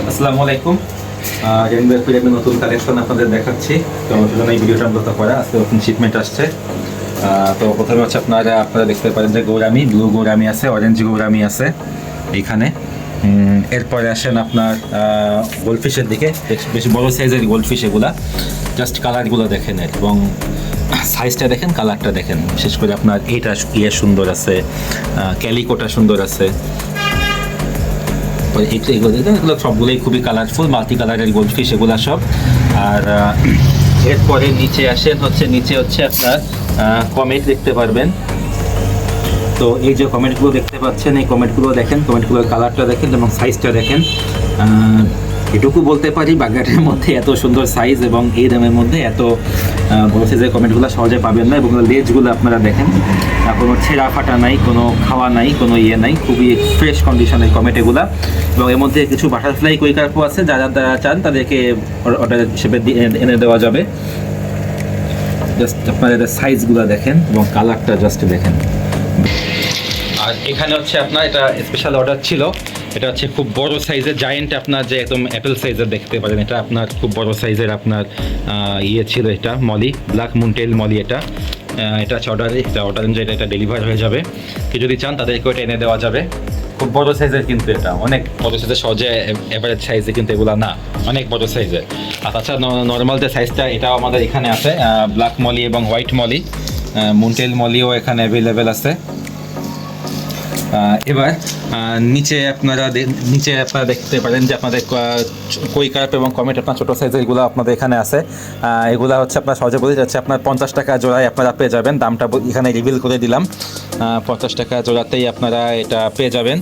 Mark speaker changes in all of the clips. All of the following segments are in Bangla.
Speaker 1: আসসালামু আলাইকুম। রেনবো একুরিয়ামের নতুন কালেকশন আপনাদের দেখাচ্ছি। তো সেজন্য এই ভিডিওটা মূলত করা, আজকে নতুন শিপমেন্ট আসছে। তো প্রথমে হচ্ছে আপনারা দেখতে পারেন যে গৌরামি, ব্লু গৌরামি আছে, অরেঞ্জ গৌরামি আছে এইখানে। এরপরে আসেন আপনার গোল্ডফিশের দিকে, বেশ বড় সাইজের গোল্ডফিশ এগুলা। জাস্ট কালারগুলো দেখেন এবং সাইজটা দেখেন, কালারটা দেখেন। বিশেষ করে আপনার এইটা সুন্দর আছে, ক্যালিকোটা সুন্দর আছে। এগুলো সবগুলোই খুবই কালারফুল, মাল্টি কালারের গোল্ডফিশ এগুলো সব। আর এরপরে নিচে আসেন, নিচে হচ্ছে আপনার কমেট দেখতে পারবেন। তো এই যে কমেন্টগুলো দেখতে পাচ্ছেন, এই কমেন্টগুলো দেখেন, কমেন্টগুলোর কালারটা দেখেন এবং সাইজটা দেখেন। এটুকু বলতে পারি, বাগেটের মধ্যে এত সুন্দর সাইজ এবং এই দামের মধ্যে এত বড় সাইজের কমেন্টগুলো সহজে পাবেন না। এবং লেজগুলো আপনারা দেখেন, কোনো ছেঁড়া ফাটা নাই, কোনো খাওয়া নাই, কোনো নাই, খুবই ফ্রেশ কন্ডিশনের কমেট এগুলা। এবং এর মধ্যে কিছু বাটারফ্লাই কুই কার্পও আছে, যারা চান তাদেরকে অর্ডার হিসেবে এনে দেওয়া যাবে। জাস্ট আপনারা এদের সাইজগুলো দেখেন এবং কালারটা জাস্ট দেখেন। আর এখানে হচ্ছে আপনার এটা স্পেশাল অর্ডার ছিল, এটা হচ্ছে খুব বড় সাইজের জায়েন্ট, আপনার যে একদম অ্যাপেল সাইজের দেখতে পারেন, এটা আপনার খুব বড় সাইজের আপনার ছিল, এটা মলি, ব্ল্যাক মুনটেল মলি। এটা হচ্ছে অর্ডার অনুযায়ী এটা ডেলিভার হয়ে যাবে। কেউ যদি চান তাদেরকে এটা এনে দেওয়া যাবে। খুব বড় সাইজের, কিন্তু এটা অনেক বড় সাইজের, সহজে অ্যাভারেজ সাইজে কিন্তু এগুলো না, অনেক বড় সাইজের। আর তাছাড়া নর্মাল যে সাইজটা, এটাও আমাদের এখানে আছে, ব্ল্যাক মলি এবং হোয়াইট মলি, মুনটেল মলিও এখানে অ্যাভেলেবেল আছে। এবার নিচে আপনারা দেখতে পারেন যে আপনাদের কই কার্প এবং কমেট, আপনার ছোটো সাইজের এগুলো আপনাদের এখানে আছে। এগুলো হচ্ছে আপনার সহজে বলে যাচ্ছে, আপনার 50 টাকা জোড়ায় আপনারা পেয়ে যাবেন। দামটা এখানে রিভিল করে দিলাম, 50 টাকা জোড়াতেই আপনারা এটা পেয়ে যাবেন।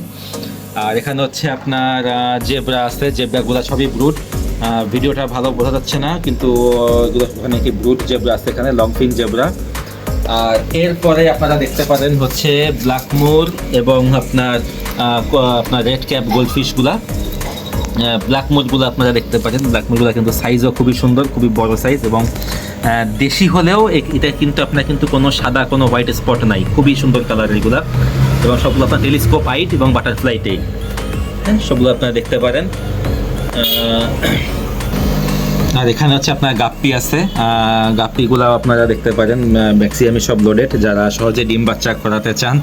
Speaker 1: আর এখানে হচ্ছে আপনার জেব্রা আছে, জেব্রাগুলো সবই ব্রুড। ভিডিওটা ভালো বোঝা যাচ্ছে না, কিন্তু ওখানে কি ব্রুড জেব্রা আছে এখানে, লং ফিন জেব্রা। আর এরপরে আপনারা দেখতে পারেন হচ্ছে ব্ল্যাকমোর এবং আপনার রেড ক্যাপ গোল্ডফিশগুলা। ব্ল্যাকমোরগুলো আপনারা দেখতে পারেন, ব্ল্যাকমোরগুলো কিন্তু সাইজও খুবই সুন্দর, খুবই বড় সাইজ এবং দেশি হলেও এটা কিন্তু আপনার কিন্তু কোনো সাদা, কোনো হোয়াইট স্পট নাই, খুবই সুন্দর কালার এগুলা। এবং সবগুলো আপনার টেলিস্কোপ হাইট এবং বাটারফ্লাইটেই, হ্যাঁ, সবগুলো আপনারা দেখতে পারেন। আর এখানে হচ্ছে আপনার গাপ্পি আছে, গাপ্পিগুলো আপনারা দেখতে পারেন, ম্যাক্সিমামই সব লোডেড। যারা সহজে ডিম বাচ্চা করাতে চান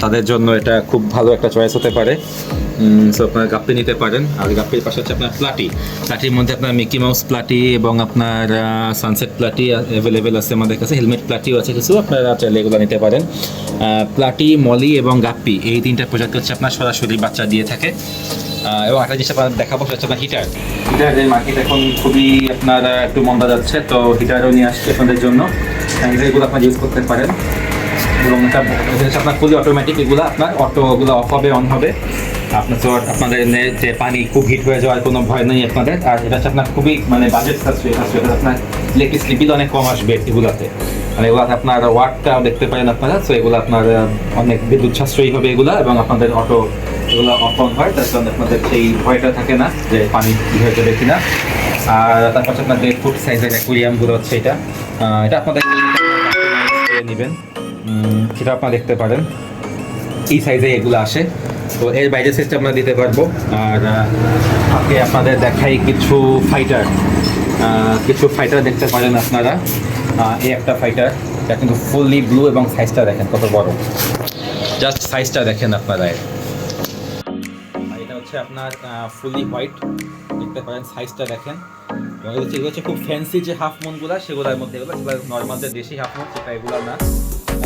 Speaker 1: তাদের জন্য এটা খুব ভালো একটা চয়েস হতে পারে। সো আপনারা গাপ্পি নিতে পারেন। আর গাপ্পির পাশে হচ্ছে আপনার প্লাটির মধ্যে আপনার মিকি মাউস প্লাটি এবং আপনার সানসেট প্লাটি অ্যাভেলেবেল আছে আমাদের কাছে, হেলমেট প্লাটিও আছে কিছু, আপনারা চাইলে এগুলো নিতে পারেন। প্লাটি, মলি এবং গাপ্পি, এই তিনটা প্রজাতি হচ্ছে আপনার সরাসরি বাচ্চা দিয়ে থাকে। এবং একটা জিনিস আপনার দেখাবো, সেটা হচ্ছে আপনার হিটারের মার্কেট এখন খুবই আপনার একটু মন্দা যাচ্ছে, তো হিটারও নিয়ে আসছে আপনাদের জন্য। হিটারগুলো আপনার ইউজ করতে পারেন এবং এটা আপনার ফুলি অটোমেটিক, এগুলো আপনার অটোগুলো অফ হবে, অন হবে। আপনাদের যে পানি খুব হিট হয়ে যাওয়ার কোনো ভয় নেই আপনাদের। আর এটা হচ্ছে আপনার খুবই বাজেট সাশ্রয়ী, আপনার ইলেকট্রিসিটি বিল অনেক কম আসবে এগুলাতে। এগুলাতে আপনার ওয়াটটাও দেখতে পারেন আপনারা, তো এগুলো আপনার অনেক বিদ্যুৎ সাশ্রয়ী হবে এগুলা, এবং আপনাদের অটো এগুলো অফ অন হয়, তার জন্য আপনাদের সেই ভয়টা থাকে না যে পানি কী হয়ে যাবে কিনা। আর তারপর আপনার 1.5 ফুট সাইজের অ্যাকুয়ারিয়ামগুলো হচ্ছে এটা আপনাদের নেবেন, সেটা আপনারা দেখতে পারেন, এই সাইজে এগুলো আসে। তো এর বাইরের সাইজটা আমরা দিতে পারবো। আর আজকে আপনাদের দেখাই কিছু ফাইটার দেখতে পারেন আপনারা। এই একটা ফাইটার, এটা কিন্তু ফুললি ব্লু এবং সাইজটা দেখেন কত বড়, জাস্ট সাইজটা দেখেন আপনারা। এটা হচ্ছে আপনার ফুলি হোয়াইট, দেখতে পারেন, সাইজটা দেখেন। এবং এগুলো হচ্ছে খুব ফ্যান্সি যে হাফ মুনগুলো, সেগুলোর মধ্যে এগুলো নর্মাল যে দেশি হাফ মুন, সেটা এগুলো না।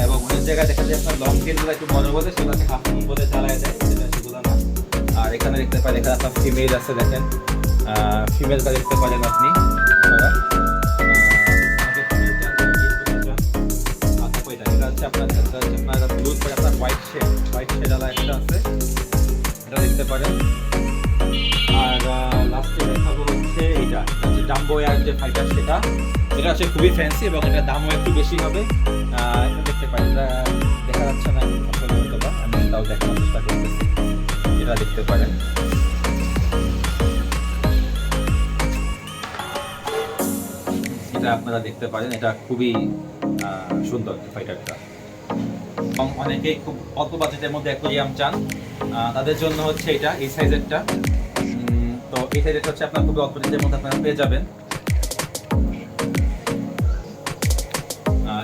Speaker 1: এবং অনেক জায়গায় দেখা যায় আপনার লং টেলগুলো একটু বড় বলে সেগুলোকে হাফ মুন বলে চালায় দেয়, সেগুলো না। আর এখানে দেখতে পারেন, এখানে আপনার ফিমেল আছে, দেখেন, ফিমেলটা দেখতে পারেন আপনি। এটা হচ্ছে আপনার ব্লু করে আপনার হোয়াইট শেডওয়ালা একটা আছে, এটা দেখতে পারেন। আর লাস্টে দেখাবো হচ্ছে এইটা হচ্ছে ডাম্বো এয়ার যে ফাইটার, এটা হচ্ছে খুবই ফ্যান্সি এবং এটার দামও একটু বেশি হবে। এটা দেখতে পারেন, এটা দেখা যাচ্ছে না আসলে, হয়তো বা আমি তাও দেখানোর চেষ্টা করতেছি, এটা দেখতে পারেন। এটা আপনারা দেখতে পারেন, এটা খুবই সুন্দর ফাইটারটা। এবং অনেকেই খুব অল্প বাজেটের মধ্যে অ্যাকুয়ারিয়াম চান, তাদের জন্য হচ্ছে এটা এই সাইজেরটা। তো এই সাইডে হচ্ছে আপনার খুবই অল্প রেঞ্জের মধ্যে আপনারা পেয়ে যাবেন।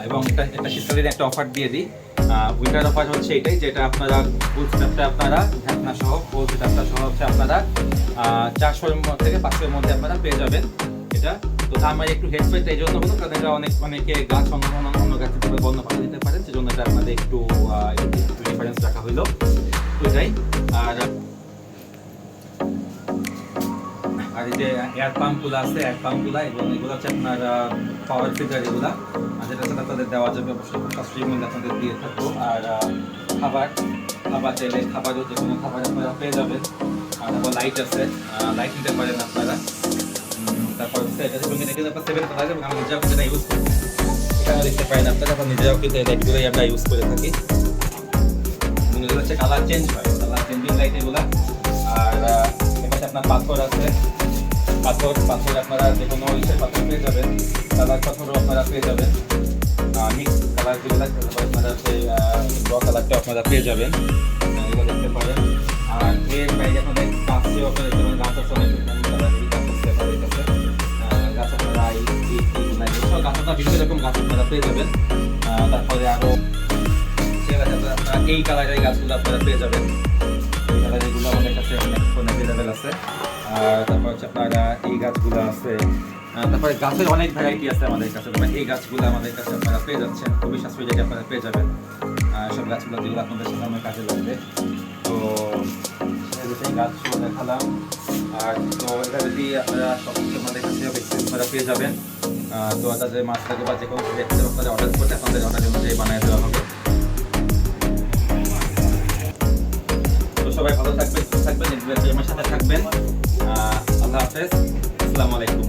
Speaker 1: এবং এটা শীতকালীন একটা অফার দিয়ে দিই। উইন্টার অফার হচ্ছে এটাই, যেটা আপনারা ফুল সেটআপটা আপনারা ঢাকনা সহ ফুল সেটআপটা সহ হচ্ছে আপনারা 400 থেকে 500 মধ্যে আপনারা পেয়ে যাবেন এটা। তো আমার একটু হেডসেট এই জন্য হলো কারণ এটা অনেকে গাছ অন্য গাছের থেকে বন্ধ করে দিতে পারেন, সেজন্য এটা আপনাদের একটু ডিফারেন্স রাখা হইলো ওইটাই। আর এই যে এয়ার পাম্পগুলো আছে, এয়ার পাম্পগুলো এবং এগুলো হচ্ছে আপনার পাওয়ার ফিল্টার, এগুলা যেটা সেটা আপনাদের দেওয়া যাবে, অবশ্যই খুব সাশ্রয়ী মূল্যে আপনাদের দিয়ে থাকবো। আর খাবার চাইলে খাবারও যে কোনো খাবার আপনারা পেয়ে যাবেন। আর তারপর লাইট আছে, লাইট নিতে পারেন আপনারা। তারপর সেভেন কথা আছে এবং আমি নিজেও যেটা ইউজ করি এখানে দেখতে পারেন আপনারা, তারপর নিজেরাও কিন্তু এই লাইটগুলোই আমরা ইউজ করে থাকি। এগুলো হচ্ছে কালার চেঞ্জ হয়, কালার চেঞ্জিং লাইট এগুলা। আর এখানে আপনার পাথর আছে, পাথর আপনারা যে কোনো ইসের পাথর পেয়ে যাবেন, কালার পাথরও আপনারা পেয়ে যাবেন। মিক্স কালার যেগুলো আপনারা সেই র কালারটা আপনারা পেয়ে যাবেন, এগুলো দেখতে পারেন। আর এর বাইরে আপনাদের গাছেও আপনারা দেখতে পারেন, গাছ আছে অনেক কালারের গাছ আছে আপনাদের কাছে। গাছ আপনারা সব গাছ আপনারা বিভিন্ন রকম গাছ আপনারা পেয়ে যাবেন। তারপরে আরও আপনারা এই কালারের গাছগুলো আপনারা পেয়ে যাবেন, এই কালারেরগুলো আমাদের কাছে অনেক অ্যাভেলেবেল আছে। আর তারপর হচ্ছে আপনারা এই গাছগুলো আছে, তারপরে গাছের অনেক ভ্যারাইটি আছে আমাদের কাছে। এই গাছগুলো আমাদের কাছে আপনারা পেয়ে যাচ্ছেন, খুবই সাশ্রয়ী রেটে আপনারা পেয়ে যাবেন সব গাছগুলো, যেগুলো আপনাদের সাথে আমার কাজে লাগবে। তো এই গাছগুলো দেখালাম। আর তো এটা যদি আপনারা সব কিছু আমাদের কাছে আপনারা পেয়ে যাবেন। তো তাদের মাছ থাকে বা যে কোনো আপনারা অর্ডার করতে আপনাদের অর্ডার অনুযায়ী বানিয়ে দেওয়া হবে। তো সবাই ভালো থাকবেন, সুস্থ থাকবেন, আমার সাথে থাকবেন। আল্লাহ হাফেজ, আসসালামু আলাইকুম।